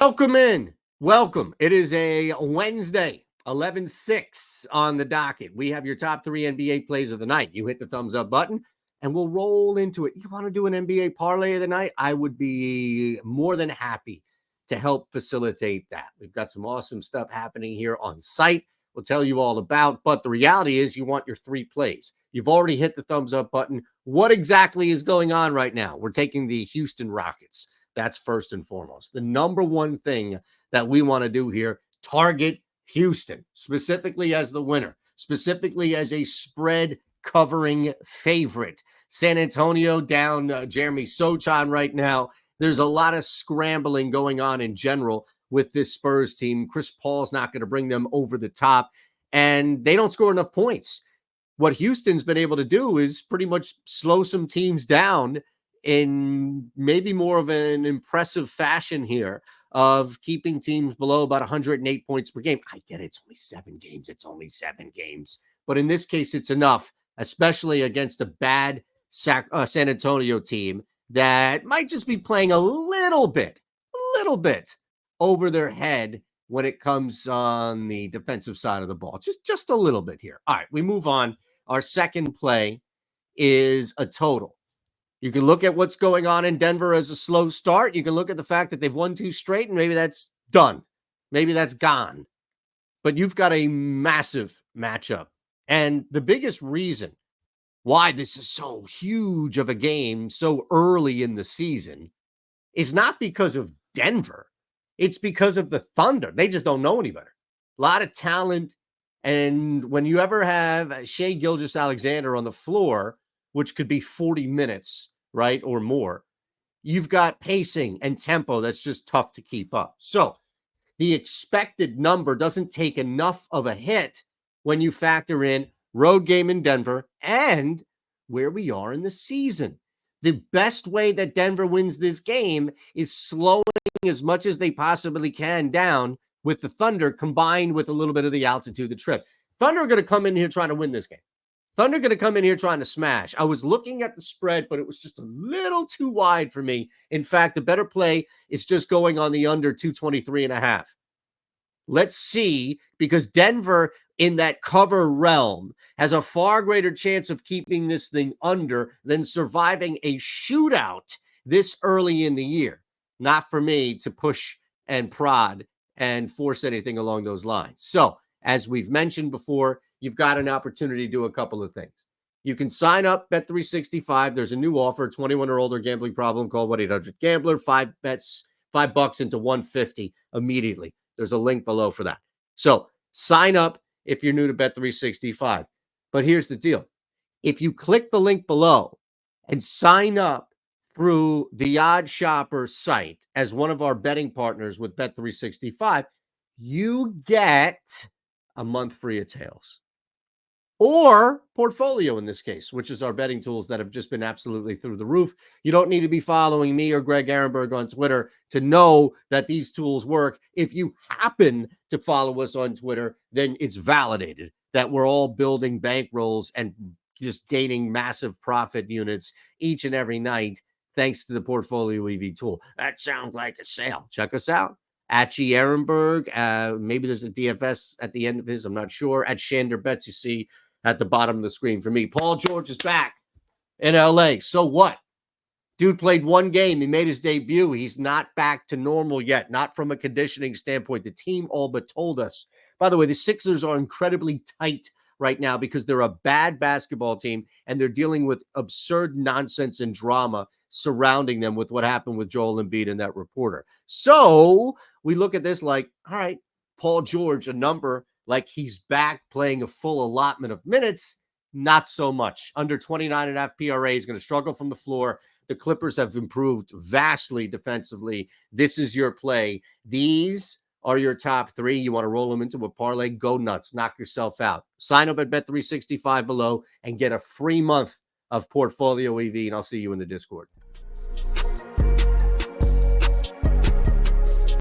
Welcome in. Welcome. It is a Wednesday, 11/6 on the docket. We have your top three NBA plays of the night. You hit the thumbs up button and we'll roll into it. You want to do an NBA parlay of the night? I would be more than happy to help facilitate that. We've got some awesome stuff happening here on site. We'll tell you all about, but the reality is you want your three plays. You've already hit the thumbs up button. What exactly is going on right now? We're taking the Houston Rockets. That's first and foremost. The number one thing that we want to do here, target Houston, specifically as the winner, specifically as a spread covering favorite. San Antonio down Jeremy Sochan right now. There's a lot of scrambling going on in general with this Spurs team. Chris Paul's not going to bring them over the top, and they don't score enough points. What Houston's been able to do is pretty much slow some teams down in maybe more of an impressive fashion here of keeping teams below about 108 points per game. I get it, it's only 7 games. It's only 7 games. But in this case, it's enough, especially against a bad San Antonio team that might just be playing a little bit over their head when it comes on the defensive side of the ball. Just a little bit here. All right, we move on. Our second play is a total. You can look at what's going on in Denver as a slow start. You can look at the fact that they've won 2 straight, and maybe that's done. Maybe that's gone. But you've got a massive matchup. And the biggest reason why this is so huge of a game so early in the season is not because of Denver. It's because of the Thunder. They just don't know any better. A lot of talent. And when you ever have Shai Gilgeous-Alexander on the floor, which could be 40 minutes, right, or more, you've got pacing and tempo that's just tough to keep up. So the expected number doesn't take enough of a hit when you factor in road game in Denver and where we are in the season. The best way that Denver wins this game is slowing as much as they possibly can down with the Thunder, combined with a little bit of the altitude, the trip. Thunder are going to come in here trying to win this game. Thunder going to come in here trying to smash. I was looking at the spread, but it was just a little too wide for me. In fact, the better play is just going on the under 223.5. Let's see, because Denver in that cover realm has a far greater chance of keeping this thing under than surviving a shootout this early in the year. Not for me to push and prod and force anything along those lines. So, as we've mentioned before, you've got an opportunity to do a couple of things. You can sign up, Bet365. There's a new offer, 21 or older gambling problem, call 1-800-GAMBLER, 5 bets, $5 into 150 immediately. There's a link below for that. So sign up if you're new to Bet365. But here's the deal. If you click the link below and sign up through the Odd Shopper site as one of our betting partners with Bet365, you get a month free of tails. Or portfolio in this case, which is our betting tools that have just been absolutely through the roof. You don't need to be following me or Greg Ehrenberg on Twitter to know that these tools work. If you happen to follow us on Twitter, then it's validated that we're all building bankrolls and just gaining massive profit units each and every night thanks to the Portfolio EV tool. That sounds like a sale. Check us out. At G. Ehrenberg, maybe there's a DFS at the end of his, I'm not sure. At Shander Bets, you see at the bottom of the screen for me. Paul George is back in LA. So what? Dude played 1 game. He made his debut. He's not back to normal yet, not from a conditioning standpoint. The team all but told us. By the way, the Sixers are incredibly tight right now because they're a bad basketball team and they're dealing with absurd nonsense and drama surrounding them with what happened with Joel Embiid and that reporter. So we look at this like, all right, Paul George, a number like he's back playing a full allotment of minutes. Not so much. Under 29.5 PRA is going to struggle from the floor. The Clippers have improved vastly defensively. This is your play. These are your top 3. You want to roll them into a parlay? Go nuts. Knock yourself out. Sign up at Bet365 below and get a free month of Portfolio EV, and I'll see you in the Discord.